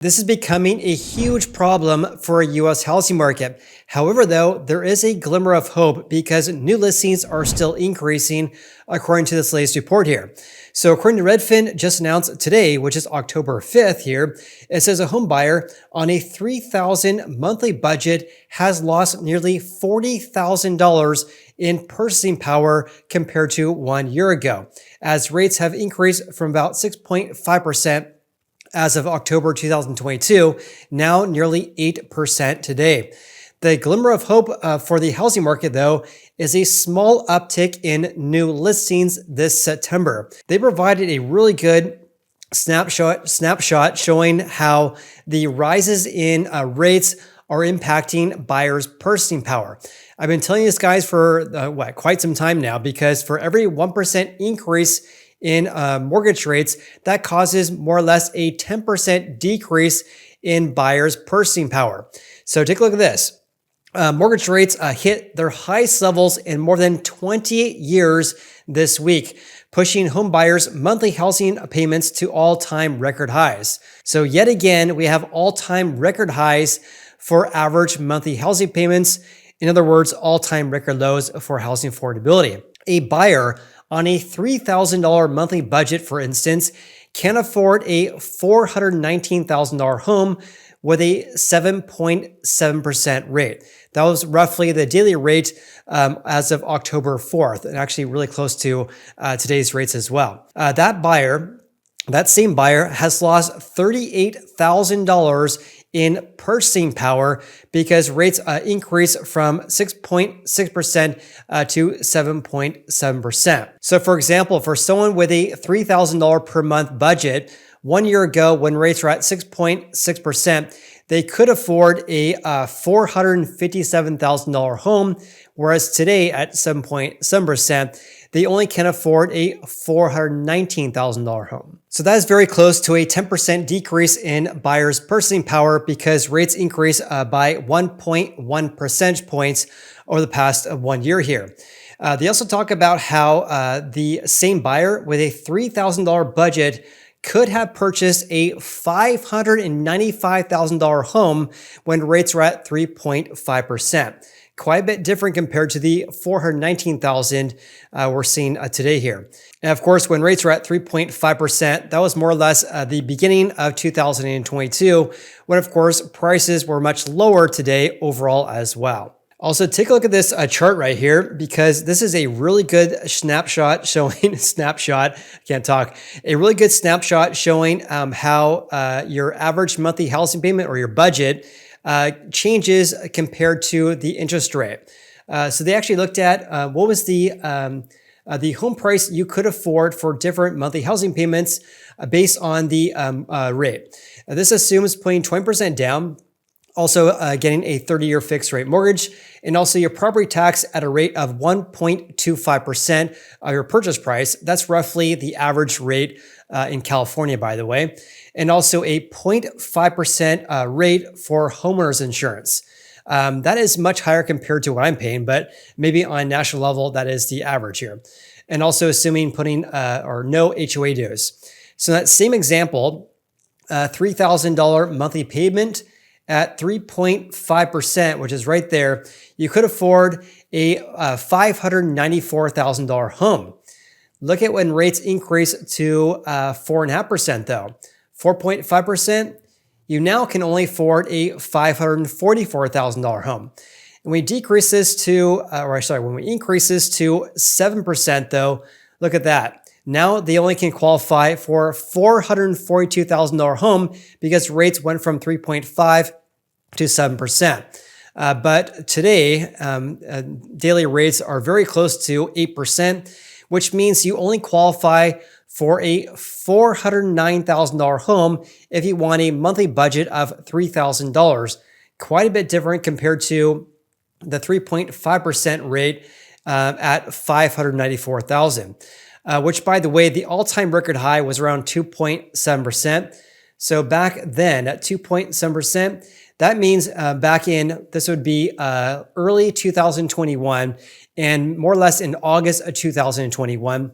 This is becoming a huge problem for a US housing market. However, though, there is a glimmer of hope because new listings are still increasing according to this latest report here. So according to Redfin, just announced today, which is October 5th here, it says a home buyer on a $3,000 monthly budget has lost nearly $40,000 in purchasing power compared to 1 year ago, as rates have increased from about 6.5% as of October 2022, now nearly 8% today. The glimmer of hope for the housing market, though, is a small uptick in new listings this September. They provided a really good snapshot showing how the rises in rates are impacting buyers' purchasing power. I've been telling you this, guys, for quite some time now, because for every 1% increase in mortgage rates, that causes more or less a 10% decrease in buyers' purchasing power. So take a look at this. Mortgage rates hit their highest levels in more than 20 years this week, pushing home buyers' monthly housing payments to all-time record highs. So yet again, we have all-time record highs for average monthly housing payments. In other words, all-time record lows for housing affordability. A buyer on a $3,000 monthly budget, for instance, can afford a $419,000 home with a 7.7% rate. That was roughly the daily rate as of October 4th, and actually really close to today's rates as well. That same buyer has lost $38,000 in purchasing power because rates increased from 6.6% to 7.7%. So for example, for someone with a $3,000 per month budget, 1 year ago when rates were at 6.6%, they could afford a $457,000 home, whereas today at 7.7%, they only can afford a $419,000 home. So that is very close to a 10% decrease in buyers' purchasing power because rates increased by 1.1 percentage points over the past 1 year here. They also talk about how the same buyer with a $3,000 budget could have purchased a $595,000 home when rates were at 3.5%. Quite a bit different compared to the $419,000 we're seeing today here. And of course, when rates were at 3.5%, that was more or less the beginning of 2022, when of course prices were much lower today overall as well. Also, take a look at this chart right here, because this is a really good snapshot showing, a really good snapshot showing how your average monthly housing payment or your budget changes compared to the interest rate. So they actually looked at what was the home price you could afford for different monthly housing payments based on the rate. This assumes putting 20% down, also getting a 30-year fixed rate mortgage, and also your property tax at a rate of 1.25% of your purchase price. That's roughly the average rate in California, by the way. And also a 0.5% rate for homeowners insurance. That is much higher compared to what I'm paying, but maybe on a national level, that is the average here. And also assuming putting or no HOA dues. So that same example, $3,000 monthly payment at 3.5%, which is right there, you could afford a $594,000 home. Look at when rates increase to 4.5% though. 4.5%, you now can only afford a $544,000 home. And we decrease this to, when we increase this to 7% though, look at that. Now they only can qualify for $442,000 home because rates went from 3.5 to 7%. But today, daily rates are very close to 8%, which means you only qualify for a $409,000 home if you want a monthly budget of $3,000. Quite a bit different compared to the 3.5% rate at $594,000. Which, by the way, the all-time record high was around 2.7%. So back then at 2.7%, that means this would be early 2021 and more or less in August of 2021.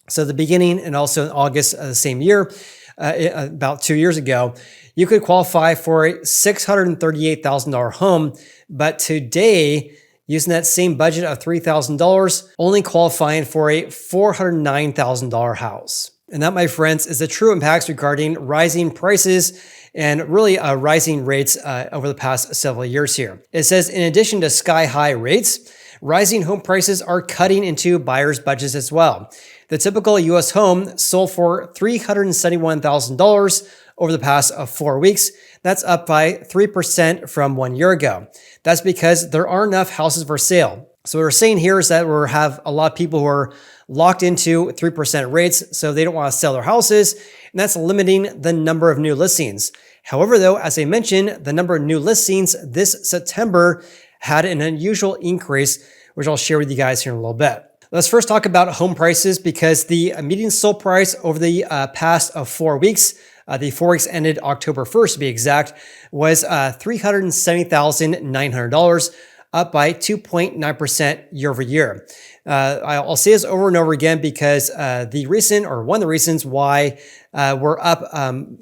So the beginning and also in August of the same year, about 2 years ago, you could qualify for a $638,000 home. But today, using that same budget of $3,000, only qualifying for a $409,000 house. And that, my friends, is the true impacts regarding rising prices and really rising rates over the past several years here. It says, in addition to sky-high rates, rising home prices are cutting into buyers' budgets as well. The typical U.S. home sold for $371,000 over the past 4 weeks. That's up by 3% from 1 year ago. That's because there aren't enough houses for sale. So what we're saying here is that we have a lot of people who are locked into 3% rates, so they don't want to sell their houses, and that's limiting the number of new listings. However, though, as I mentioned, the number of new listings this September had an unusual increase, which I'll share with you guys here in a little bit. Let's first talk about home prices, because the median sold price over the past 4 weeks, the 4 weeks ended October 1st to be exact, was $370,900, up by 2.9% year over year. I'll say this over and over again because one of the reasons why we're up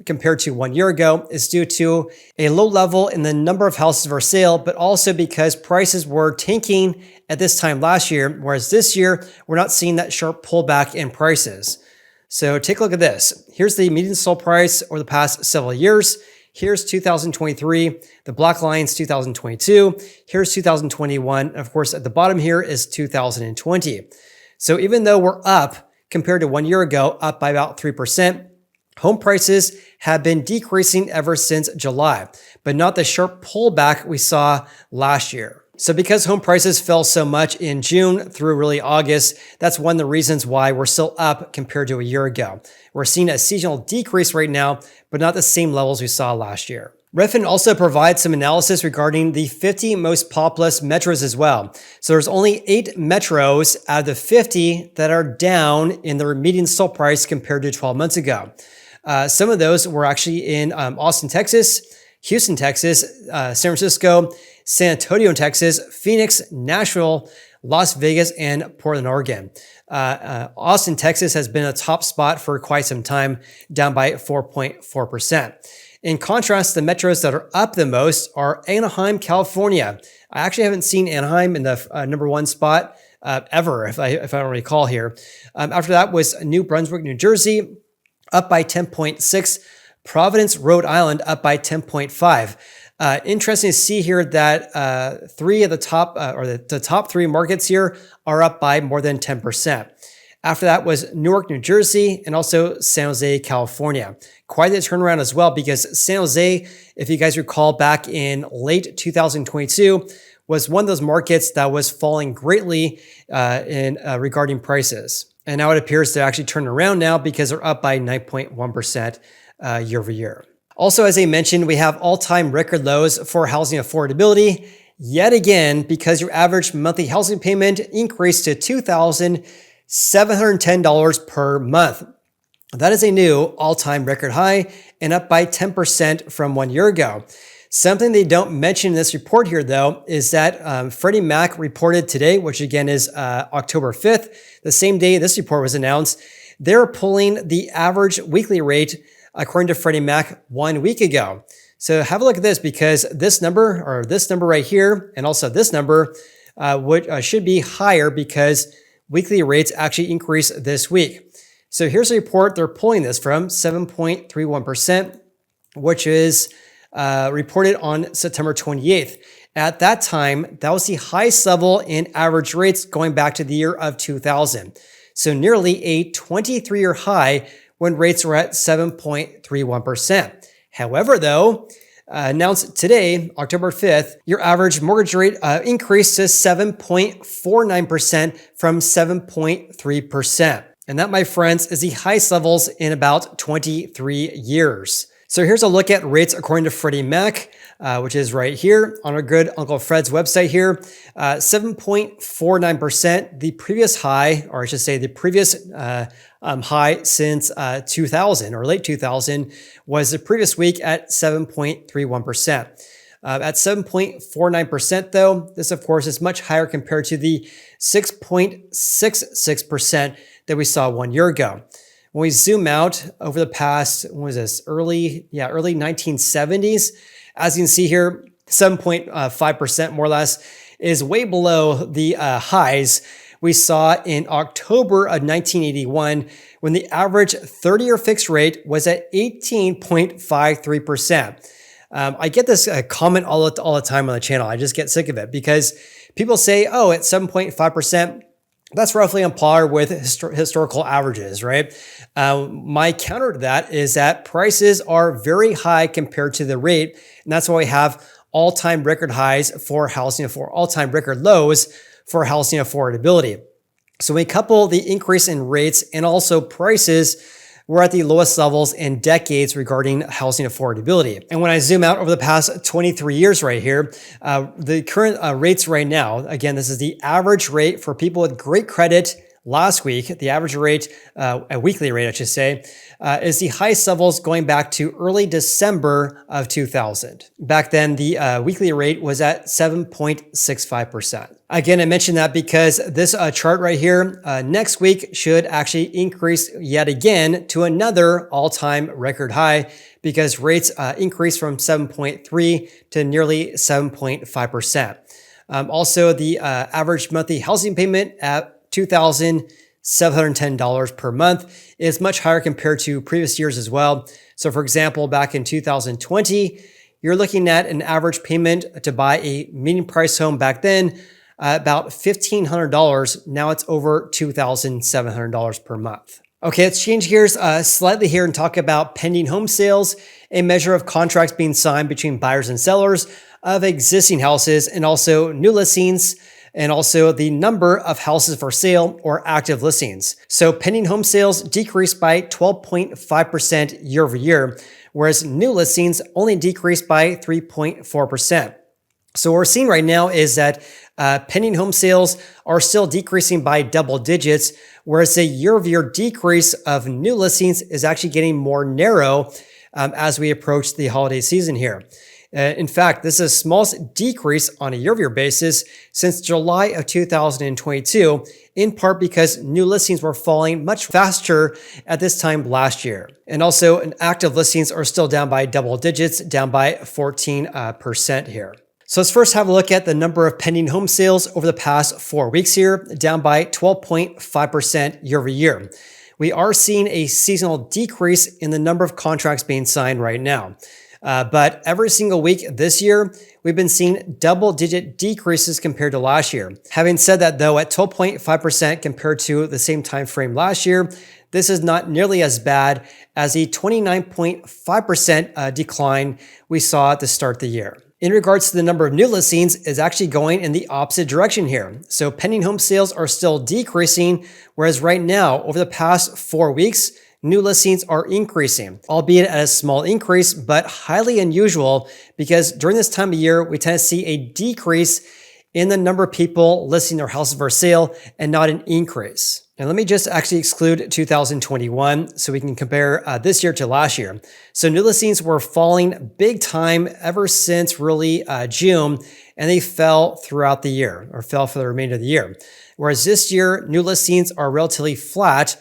compared to 1 year ago is due to a low level in the number of houses for sale, but also because prices were tanking at this time last year, whereas this year, we're not seeing that sharp pullback in prices. So take a look at this. Here's the median sold price over the past several years. Here's 2023, the black line's 2022, here's 2021, and of course at the bottom here is 2020. So even though we're up compared to 1 year ago, up by about 3%, home prices have been decreasing ever since July, but not the sharp pullback we saw last year. So because home prices fell so much in June through really August, that's one of the reasons why we're still up compared to a year ago. We're seeing a seasonal decrease right now, but not the same levels we saw last year. Redfin also provides some analysis regarding the 50 most populous metros as well. So there's only 8 metros out of the 50 that are down in their median sold price compared to 12 months ago. Some of those were actually in Austin, Texas, Houston, Texas, San Francisco, San Antonio, Texas, Phoenix, Nashville, Las Vegas, and Portland, Oregon. Austin, Texas has been a top spot for quite some time, down by 4.4%. In contrast, the metros that are up the most are Anaheim, California. I actually haven't seen Anaheim in the number 1 spot ever, if I don't recall here. After that was New Brunswick, New Jersey, up by 10.6. Providence, Rhode Island, up by 10.5. Interesting to see here that 3 of the top, the top 3 markets here are up by more than 10%. After that was Newark, New Jersey, and also San Jose, California. Quite the turnaround as well, because San Jose, if you guys recall, back in late 2022, was one of those markets that was falling greatly regarding prices. And now it appears to actually turn around now because they're up by 9.1% year over year. Also, as I mentioned, we have all-time record lows for housing affordability yet again, because your average monthly housing payment increased to $2,710 per month. That is a new all-time record high and up by 10% from 1 year ago. Something they don't mention in this report here, though, is that Freddie Mac reported today, which again is October 5th, the same day this report was announced, they're pulling the average weekly rate according to Freddie Mac 1 week ago. So have a look at this, because this number right here, and also this number should be higher because weekly rates actually increased this week. So here's a report they're pulling this from, 7.31%, which is reported on September 28th. At that time, that was the highest level in average rates going back to the year of 2000. So nearly a 23-year high when rates were at 7.31%. However, though, announced today, October 5th, your average mortgage rate increased to 7.49% from 7.3%. And that, my friends, is the highest levels in about 23 years. So here's a look at rates according to Freddie Mac, which is right here on our good Uncle Fred's website here. 7.49%, the previous high, or I should say the previous high since 2000 or late 2000 was the previous week at 7.31%. At 7.49% though, this of course is much higher compared to the 6.66% that we saw 1 year ago. When we zoom out over the past, what was this, early 1970s, as you can see here, 7.5% more or less is way below the highs we saw in October of 1981 when the average 30-year fixed rate was at 18.53%. I get this comment all the time on the channel. I just get sick of it because people say, oh, it's 7.5%. That's roughly on par with historical averages, right? My counter to that is that prices are very high compared to the rate. And that's why we have all-time record highs for housing, for all-time record lows for housing affordability. So we couple the increase in rates and also prices, we're at the lowest levels in decades regarding housing affordability. And when I zoom out over the past 23 years right here, the current rates right now, again, this is the average rate for people with great credit last week. The average rate, a weekly rate, I should say, is the highest levels going back to early December of 2000. Back then, the weekly rate was at 7.65%. Again, I mentioned that because this chart right here next week should actually increase yet again to another all-time record high because rates increased from 7.3 to nearly 7.5%. Also, the average monthly housing payment at $2,710 per month is much higher compared to previous years as well. So for example, back in 2020, you're looking at an average payment to buy a median price home back then, about $1,500. Now it's over $2,700 per month. Okay, let's change gears slightly here and talk about pending home sales, a measure of contracts being signed between buyers and sellers of existing houses and also new listings, and also the number of houses for sale or active listings. So pending home sales decreased by 12.5% year over year, whereas new listings only decreased by 3.4%. So what we're seeing right now is that pending home sales are still decreasing by double digits, whereas the year-over-year decrease of new listings is actually getting more narrow as we approach the holiday season here. In fact, this is the smallest decrease on a year-over-year basis since July of 2022, in part because new listings were falling much faster at this time last year. And also, active listings are still down by double digits, down by 14% here. So let's first have a look at the number of pending home sales over the past 4 weeks here, down by 12.5% year over year. We are seeing a seasonal decrease in the number of contracts being signed right now. But every single week this year, we've been seeing double-digit decreases compared to last year. Having said that, though, at 12.5% compared to the same time frame last year, this is not nearly as bad as the 29.5% decline we saw at the start of the year. In regards to the number of new listings, is actually going in the opposite direction here. So pending home sales are still decreasing, whereas right now, over the past 4 weeks, new listings are increasing, albeit at a small increase, but highly unusual because during this time of year, we tend to see a decrease in the number of people listing their houses for sale and not an increase. And let me just actually exclude 2021 so we can compare this year to last year. So new listings were falling big time ever since really June, and they fell throughout the year or fell for the remainder of the year. Whereas this year, new listings are relatively flat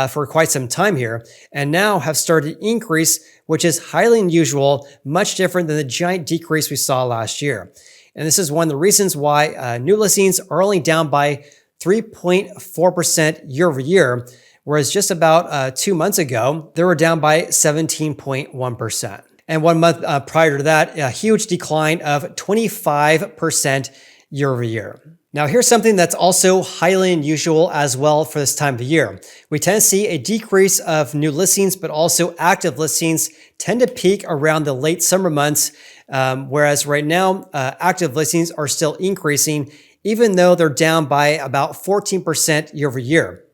for quite some time here, and now have started to increase, which is highly unusual, much different than the giant decrease we saw last year. And this is one of the reasons why new listings are only down by 3.4% year over year, whereas just about 2 months ago, they were down by 17.1%. And 1 month prior to that, a huge decline of 25% year over year. Now, here's something that's also highly unusual as well for this time of the year. We tend to see a decrease of new listings, but also active listings tend to peak around the late summer months, whereas right now, active listings are still increasing, even though they're down by about 14% year over year.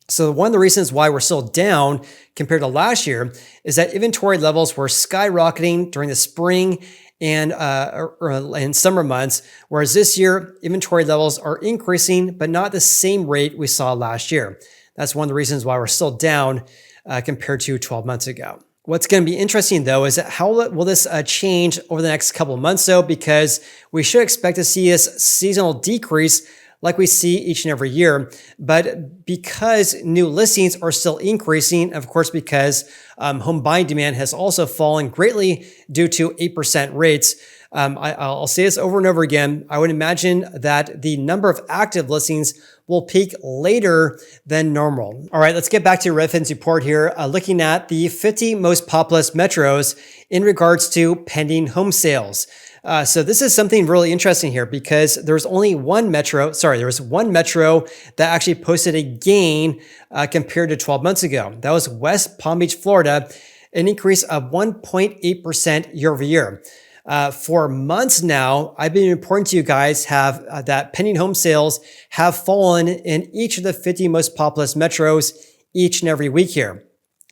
So one of the reasons why we're still down compared to last year is that inventory levels were skyrocketing during the spring and in summer months, whereas this year, inventory levels are increasing, but not the same rate we saw last year. That's one of the reasons why we're still down compared to 12 months ago. What's going to be interesting, though, is that how will this change over the next couple of months, though, because we should expect to see this seasonal decrease like we see each and every year. But because new listings are still increasing, of course, because home buying demand has also fallen greatly due to 8% rates, I'll say this over and over again. I would imagine that the number of active listings will peak later than normal. All right, let's get back to Redfin's report here, looking at the 50 most populous metros in regards to pending home sales. So this is something really interesting here because there was one metro that actually posted a gain compared to 12 months ago. That was West Palm Beach, Florida, an increase of 1.8% year over year. For months now, I've been reporting to you guys that pending home sales have fallen in each of the 50 most populous metros each and every week here.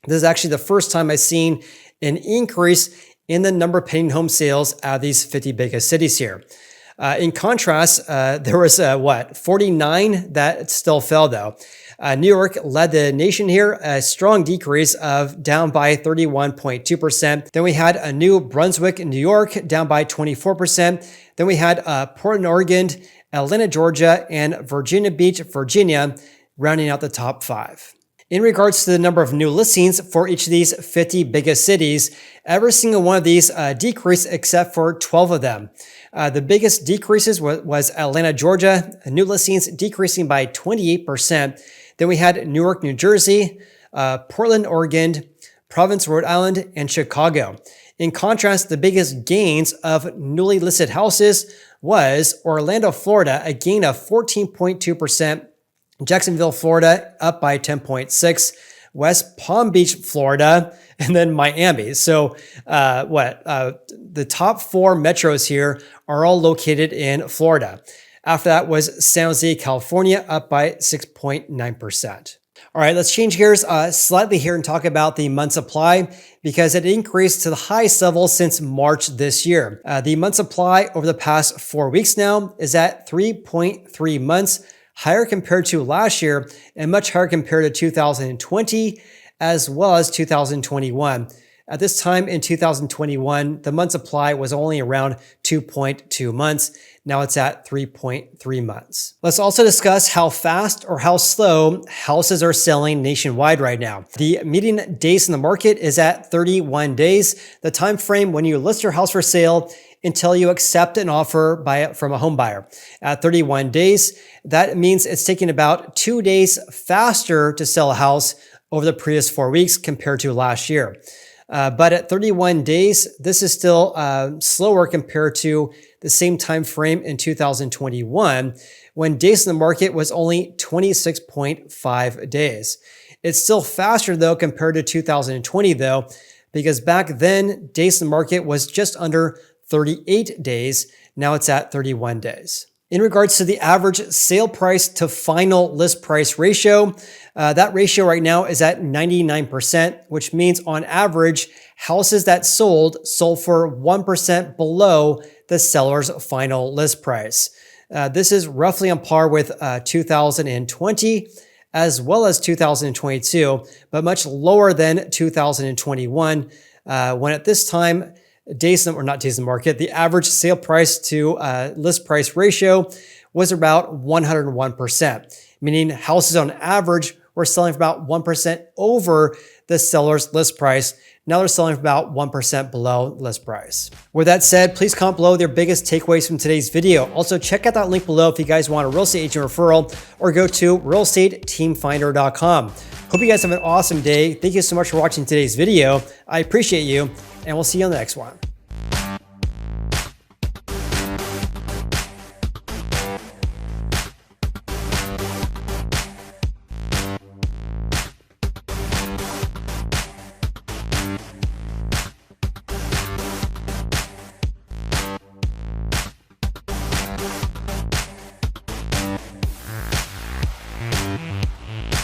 This is actually the first time I've seen an increase in the number of pending home sales out of these 50 biggest cities here. In contrast, there was 49 that still fell though. New York led the nation here, a strong decrease of down by 31.2%. Then we had a New Brunswick in New York down by 24%. Then we had Portland, Oregon, Atlanta, Georgia, and Virginia Beach, Virginia, rounding out the top 5. In regards to the number of new listings for each of these 50 biggest cities, every single one of these decreased except for 12 of them. The biggest decreases was Atlanta, Georgia, new listings decreasing by 28%. Then we had Newark, New Jersey, Portland, Oregon, Providence, Rhode Island, and Chicago. In contrast, the biggest gains of newly listed houses was Orlando, Florida, a gain of 14.2%. Jacksonville, Florida, up by 10.6%. West Palm Beach, Florida, and then Miami. So the top 4 metros here are all located in Florida. After that was San Jose, California, up by 6.9%. All right, let's change gears slightly here and talk about the month supply because it increased to the highest level since March this year. The month supply over the past 4 weeks now is at 3.3 months, higher compared to last year and much higher compared to 2020 as well as 2021. At this time in 2021, the month supply was only around 2.2 months. Now it's at 3.3 months. Let's also discuss how fast or how slow houses are selling nationwide right now. The median days in the market is at 31 days, the time frame when you list your house for sale until you accept an offer from a home buyer. At 31 days, that means it's taking about 2 days faster to sell a house over the previous 4 weeks compared to last year. But at 31 days, this is still slower compared to the same time frame in 2021, when days in the market was only 26.5 days. It's still faster though compared to 2020 though, because back then days in the market was just under 38 days. Now it's at 31 days. In regards to the average sale price to final list price ratio, that ratio right now is at 99%, which means on average, houses that sold for 1% below the seller's final list price. This is roughly on par with 2020 as well as 2022, but much lower than 2021, when at this time, the average sale price to list price ratio was about 101%, meaning houses on average were selling for about 1% over the seller's list price. Now they're selling for about 1% below list price. With that said, please comment below their biggest takeaways from today's video. Also, check out that link below if you guys want a real estate agent referral, or go to realestateteamfinder.com. Hope you guys have an awesome day. Thank you so much for watching today's video. I appreciate you, and we'll see you on the next one.